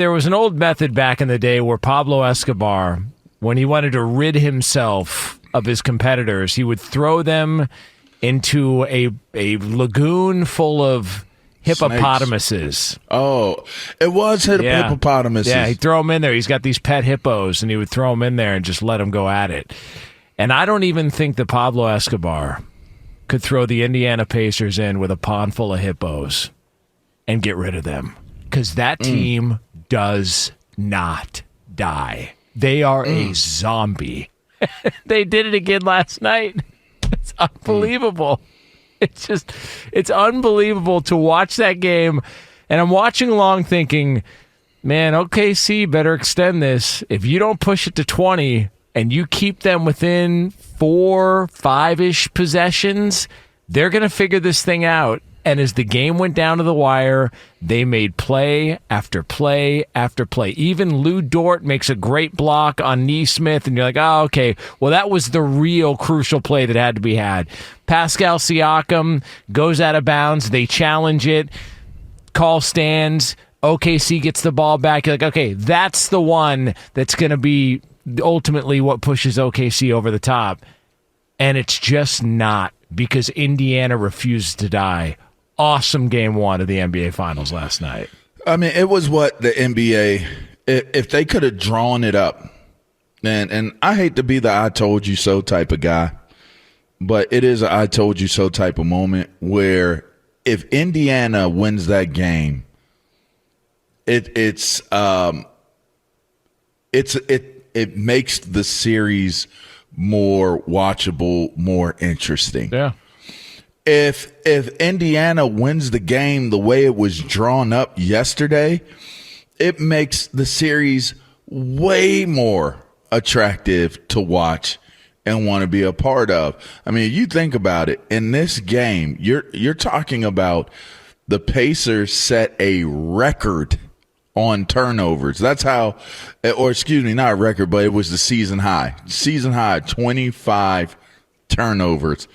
There was an old method back in the day where Pablo Escobar, when he wanted to rid himself of his competitors, he would throw them into a lagoon full of hippopotamuses. Snakes. Oh, it was hippopotamuses. Yeah, he'd throw them in there. He's got these pet hippos, and he would throw them in there and just let them go at it. And I don't even think that Pablo Escobar could throw the Indiana Pacers in with a pond full of hippos and get rid of them, because that team does not die. They are a zombie. They did it again last night. It's unbelievable. It's unbelievable to watch that game. And I'm watching along thinking, man, OKC better extend this. If you don't push it to 20 and you keep them within 4, 5-ish possessions, they're going to figure this thing out. And as the game went down to the wire, they made play after play after play. Even Lou Dort makes a great block on Nesmith, and you're like, oh, okay, well, that was the real crucial play that had to be had. Pascal Siakam goes out of bounds. They challenge it. Call stands. OKC gets the ball back. You're like, okay, that's the one that's going to be ultimately what pushes OKC over the top. And it's just not, because Indiana refuses to die. Awesome game one of the NBA Finals last night. I mean, it was what the NBA, if they could have drawn it up, and I hate to be the I told you so type of guy, but it is a I told you so type of moment where if Indiana wins that game, it makes the series more watchable, more interesting. Yeah. If Indiana wins the game the way it was drawn up yesterday, it makes the series way more attractive to watch and want to be a part of. I mean, you think about it. In this game, you're talking about the Pacers set a record on turnovers. That's how, or excuse me, not a record, but it was the season high. Season high, 25 turnovers.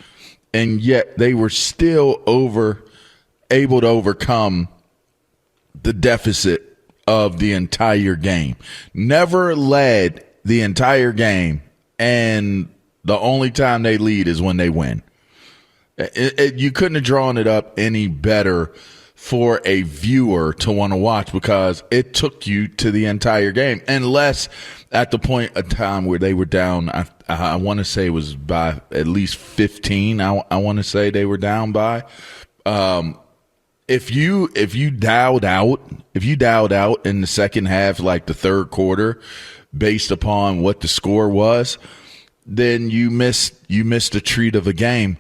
And yet they were still able to overcome the deficit of the entire game. Never led the entire game, and the only time they lead is when they win. You couldn't have drawn it up any better for a viewer to want to watch, because it took you to the entire game, unless at the point of time where they were down, I want to say it was by at least 15. I want to say they were down by. If you dialed out in the second half, like the third quarter, based upon what the score was, then you missed a treat of a game.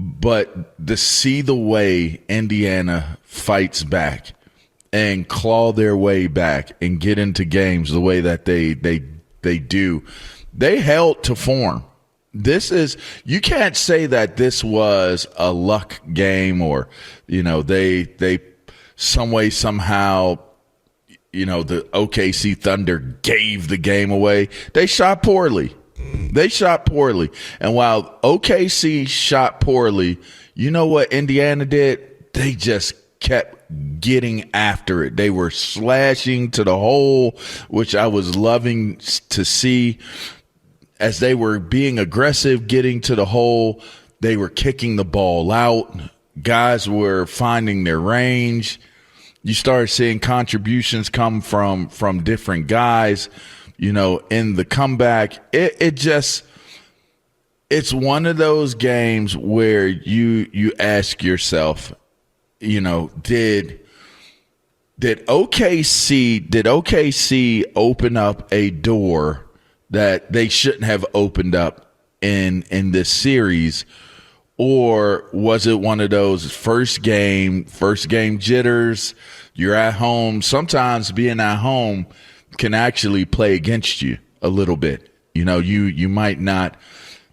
But to see the way Indiana fights back and claw their way back and get into games the way that they do, they held to form. You can't say that this was a luck game, or, they some way, somehow, the OKC Thunder gave the game away. They shot poorly. And while OKC shot poorly, you know what Indiana did? They just kept getting after it. They were slashing to the hole, which I was loving to see. As they were being aggressive, getting to the hole, they were kicking the ball out. Guys were finding their range. You started seeing contributions come from different guys. In the comeback, it's one of those games where you ask yourself, did OKC open up a door that they shouldn't have opened up in this series? Or was it one of those first game jitters? You're at home. Sometimes being at home can actually play against you a little bit. You might not,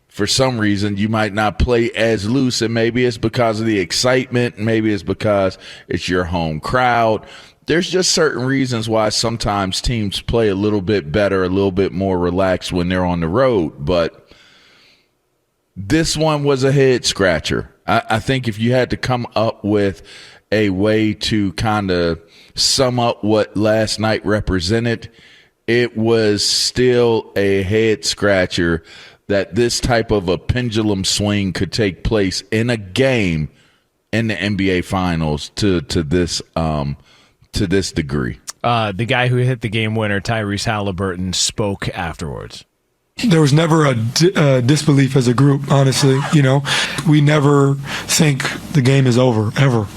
for some reason, you might not play as loose, and maybe it's because of the excitement. Maybe it's because it's your home crowd. There's just certain reasons why sometimes teams play a little bit better, a little bit more relaxed when they're on the road. But this one was a head scratcher. I think if you had to come up with a way to kind of sum up what last night represented, it was still a head scratcher that this type of a pendulum swing could take place in a game in the NBA Finals to this degree. The guy who hit the game winner, Tyrese Halliburton, spoke afterwards. There was never a disbelief as a group, honestly. We never think the game is over, ever.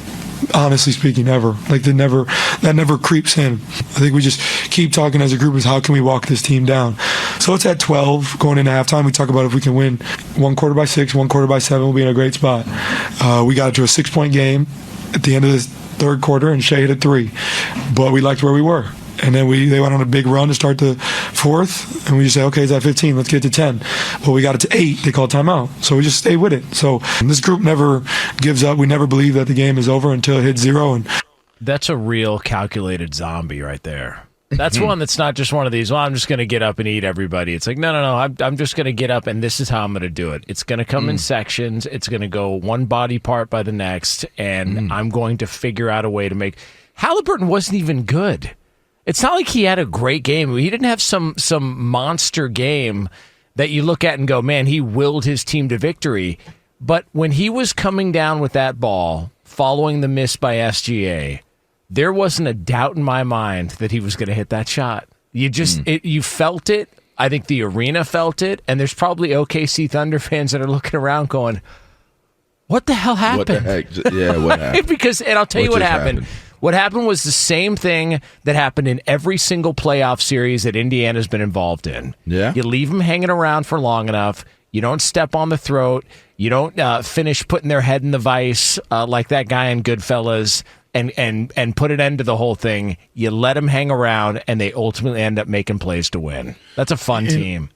Honestly speaking, ever. Like that never creeps in. I think we just keep talking as a group is how can we walk this team down. So it's at 12 going into halftime. We talk about if we can win 1 quarter by 6, 1 quarter by 7, we'll be in a great spot. We got to a 6-point game at the end of the third quarter, and Shea hit a 3. But we liked where we were. And then they went on a big run to start the fourth, and we just said, okay, it's at 15, let's get to 10. Well, we got it to 8, they called timeout. So we just stayed with it. So this group never gives up. We never believe that the game is over until it hits 0. And that's a real calculated zombie right there. That's one that's not just one of these, well, I'm just going to get up and eat everybody. It's like, no, I'm just going to get up, and this is how I'm going to do it. It's going to come in sections. It's going to go one body part by the next, and I'm going to figure out a way to make... Halliburton wasn't even good. It's not like he had a great game. He didn't have some monster game that you look at and go, man, he willed his team to victory. But when he was coming down with that ball, following the miss by SGA, there wasn't a doubt in my mind that he was going to hit that shot. You just you felt it. I think the arena felt it. And there's probably OKC Thunder fans that are looking around going, what the hell happened? What the heck? Yeah, what happened? And I'll tell you what happened. What happened was the same thing that happened in every single playoff series that Indiana's been involved in. Yeah. You leave them hanging around for long enough. You don't step on the throat. You don't finish putting their head in the vice like that guy in Goodfellas and put an end to the whole thing. You let them hang around, and they ultimately end up making plays to win. That's a fun team.